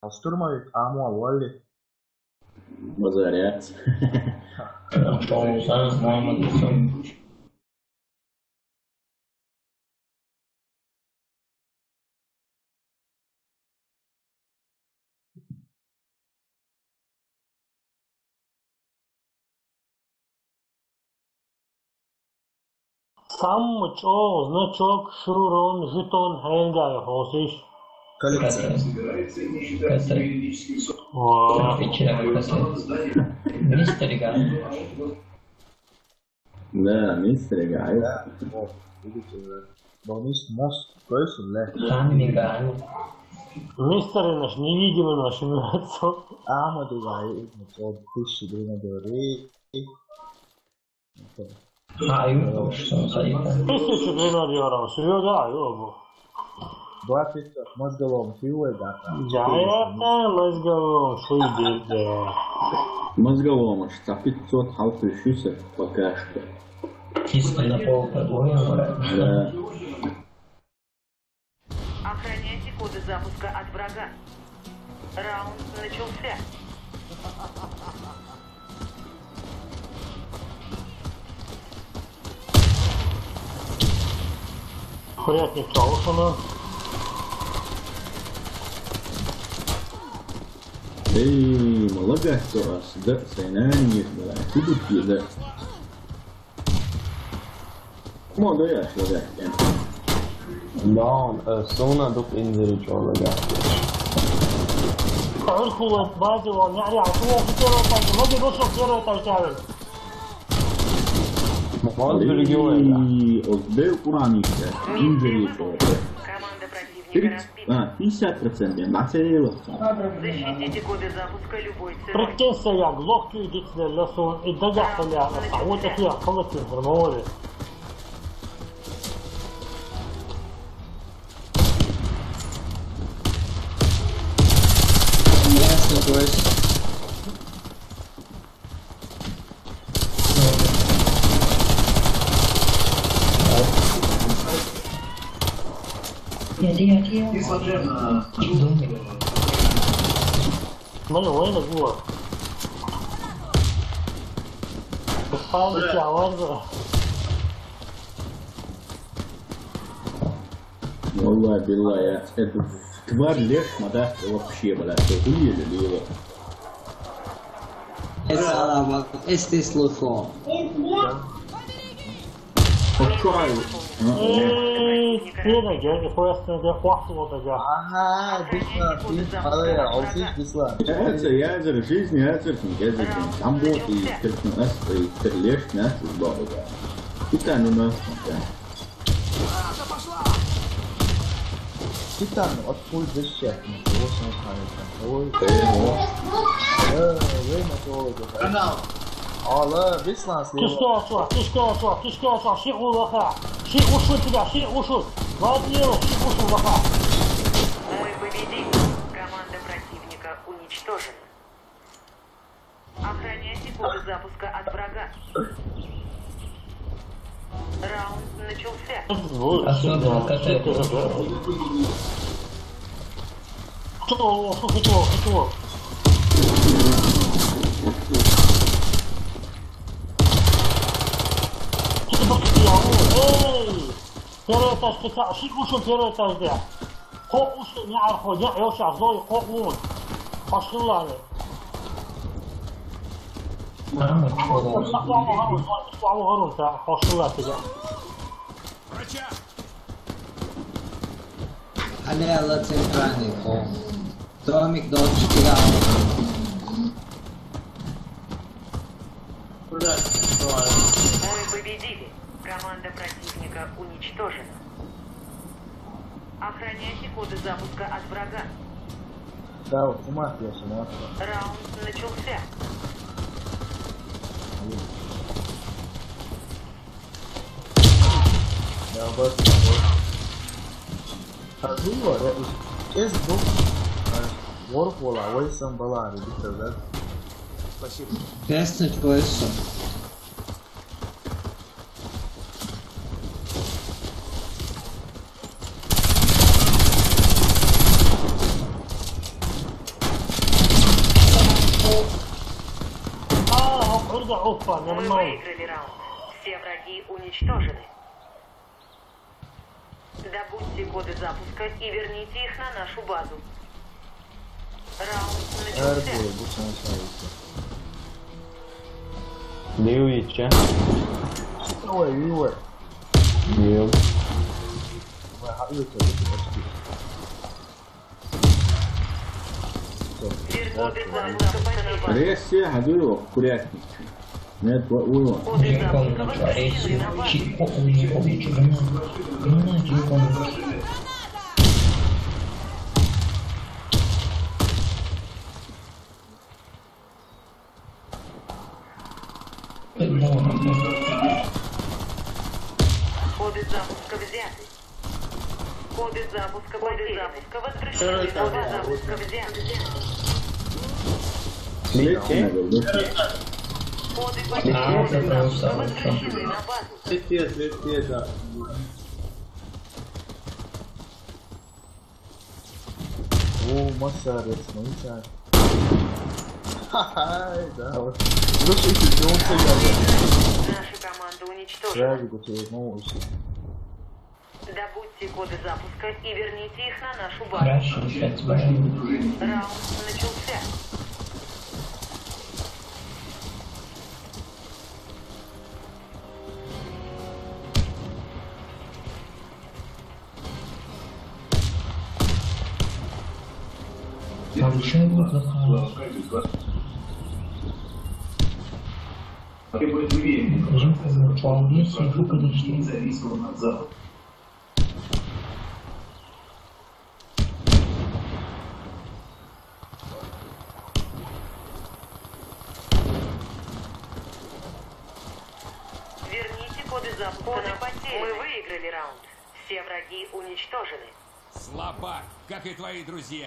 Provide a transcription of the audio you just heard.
Штурмовик, Аму, Валли. Базарят. Сам значок, шурон, жетон, хэнга, хосиш. Коллекция. Да, мистер Гай. Да, вот, видите, Баунис мост, кое-что, да. Мистер наш невидимый наш лицо. Ама Дугай, вот, тысячи гренадеры. Тысячу гренадеров, серьезно, ёбу. 20 мозголом, филой, да. Джайрата, мозговом, шуйбильде. Мозголом аж за 500 халфишься пока что. Чисто на пол подвоем, Да. Охраняйте коды запуска от врага. Раунд начался. Хрятник Чаушина. Эй, молодец, раз, да, сайнани, да, тут да. Молодец, молодец. Down, سونا دوك انزل جوا بقى. تعرفوا بعد يعني عطوه في كيرو تاج ما بيبصوا كيرو تاج مخالف بالجوا بقى. И отдел Кураника, инжири. Команда противника разбита. 50%, нацелил. Защитите коды запуска любой ценой. Прикинься, я глох идти на лесу и догадаться я, а вот такие холодки в море. Ясно, гость. من وين جوا؟ بتحاول تعوض. والله بالله يا это тварь лешма, да, вообще, блядь, хуели ли его. Este слухом. هنا جاي كويس ده واحد وده جا. Ага, Бислан, ты, алая, алсиш, Бислан. Это ядер жизни, ядер ядер там вот и нас и леш нас сборы. И там у нас Титан, от пуль защитник, очень нравится. Ой, время долго. Канал. Алла, Бислан слева. كشكاش شيء وخا شيء وشو تبع شيء وشو غاديو شيء وشو وخا. Мы победили. Команда противника уничтожена. Охраняйте коды запуска от врага. Раунд начался. Особенно катает. Кто? Эй! Первый этаж, шик ушел первый этаж, да. Хо ушел, не архо, не ёша, зой, хо ун. Пошла. Harun, пошла тебя. Алела центральный холм. Домик до 4. Мы победили. Команда противника уничтожена. Охраняйте коды запуска от врага. Да, вот ума я сюда. Раунд начался. Да, вот. Hazırlar ya. Ez bu. Warhol awaysan balar bitirler. Beste Größe. база, опа, Мы нормально. выиграли раунд. Все враги уничтожены. Добудьте коды запуска и верните их на нашу базу. Раунд начался. Erdi, bu sana sayısı. Liu içe. Ой, Ивар. Liu. Верните коды запуска на базу. Ресси هدول كورياتي نت وقولوا Коды запуска возвращены на базу. Коды запуска взяты. Коды запуска возвращены. Коды запуска взяты. ليش هذول Коды запуска возвращены на базу. Свет, да. О, Масарец, ну и так. Ха-ха, да, вот. Слушайте, он стоял. Наша команда уничтожена. Правильно, тебе новости. Добудьте коды запуска и верните их на нашу базу. Раунд начался. Требует уверенных, независимого надзора. Верните коды запуска на потерю. Мы выиграли раунд. Все враги уничтожены. Слабак, как и твои друзья.